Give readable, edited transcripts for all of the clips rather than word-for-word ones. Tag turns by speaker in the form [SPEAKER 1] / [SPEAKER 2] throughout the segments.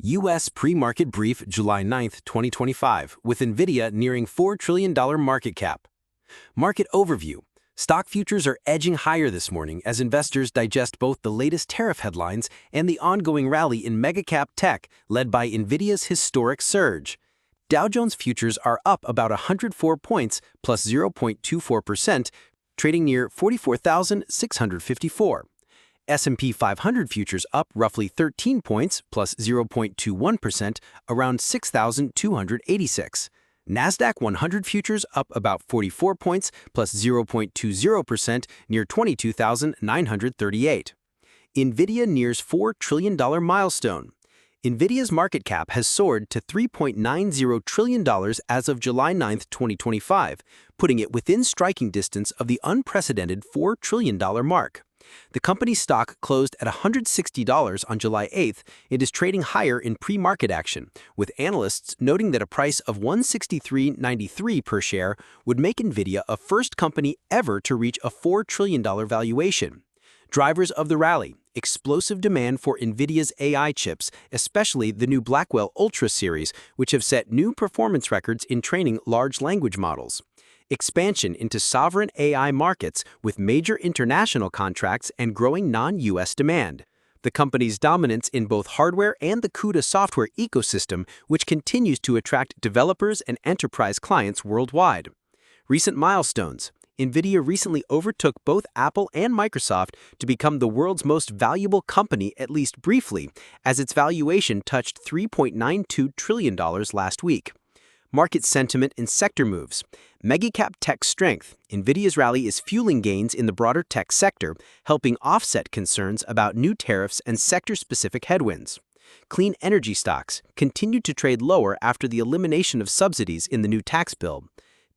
[SPEAKER 1] U.S. pre-market brief July 9, 2025, with NVIDIA nearing $4 trillion market cap. Market overview. Stock futures are edging higher this morning as investors digest both the latest tariff headlines and the ongoing rally in mega-cap tech led by NVIDIA's historic surge. Dow Jones futures are up about 104 points, plus 0.24%, trading near 44,654. S&P 500 futures up roughly 13 points, plus 0.21%, around 6,286. NASDAQ 100 futures up about 44 points, plus 0.20%, near 22,938. NVIDIA nears $4 trillion milestone. NVIDIA's market cap has soared to $3.90 trillion as of July 9, 2025, putting it within striking distance of the unprecedented $4 trillion mark. The company's stock closed at $160 on July 8th and is trading higher in pre-market action, with analysts noting that a price of $163.93 per share would make NVIDIA a first company ever to reach a $4 trillion valuation. Drivers of the rally: explosive demand for NVIDIA's AI chips, especially the new Blackwell Ultra series, which have set new performance records in training large language models. Expansion into sovereign AI markets with major international contracts and growing non-US demand. The company's dominance in both hardware and the CUDA software ecosystem, which continues to attract developers and enterprise clients worldwide. Recent milestones. NVIDIA recently overtook both Apple and Microsoft to become the world's most valuable company, at least briefly, as its valuation touched $3.92 trillion last week. Market sentiment and sector moves. Mega-cap tech strength. NVIDIA's rally is fueling gains in the broader tech sector, helping offset concerns about new tariffs and sector-specific headwinds. Clean energy stocks continued to trade lower after the elimination of subsidies in the new tax bill.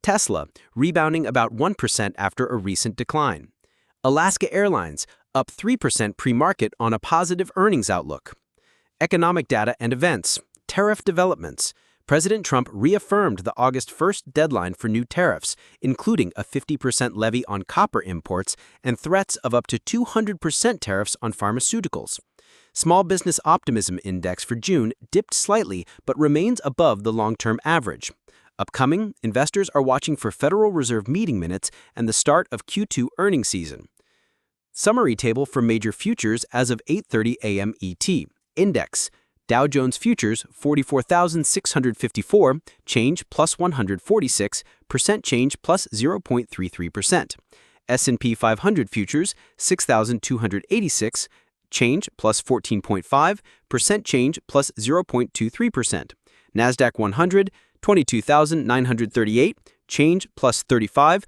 [SPEAKER 1] Tesla, rebounding about 1% after a recent decline. Alaska Airlines, up 3% pre-market on a positive earnings outlook. Economic data and events. Tariff developments. President Trump reaffirmed the August 1st deadline for new tariffs, including a 50% levy on copper imports and threats of up to 200% tariffs on pharmaceuticals. Small Business Optimism Index for June dipped slightly but remains above the long-term average. Upcoming, investors are watching for Federal Reserve meeting minutes and the start of Q2 earnings season. Summary table for major futures as of 8:30 a.m. ET. Index. Dow Jones futures 44,654, change plus 146, change plus 0.33%. S&P 500 futures 6,286, change plus 14.5, change plus 0.23%. NASDAQ 100 22,938, change plus 35,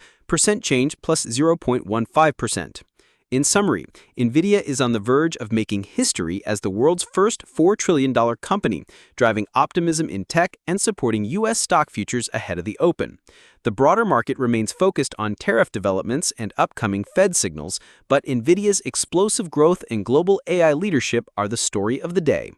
[SPEAKER 1] change plus 0.15%. In summary, NVIDIA is on the verge of making history as the world's first $4 trillion company, driving optimism in tech and supporting U.S. stock futures ahead of the open. The broader market remains focused on tariff developments and upcoming Fed signals, but NVIDIA's explosive growth and global AI leadership are the story of the day.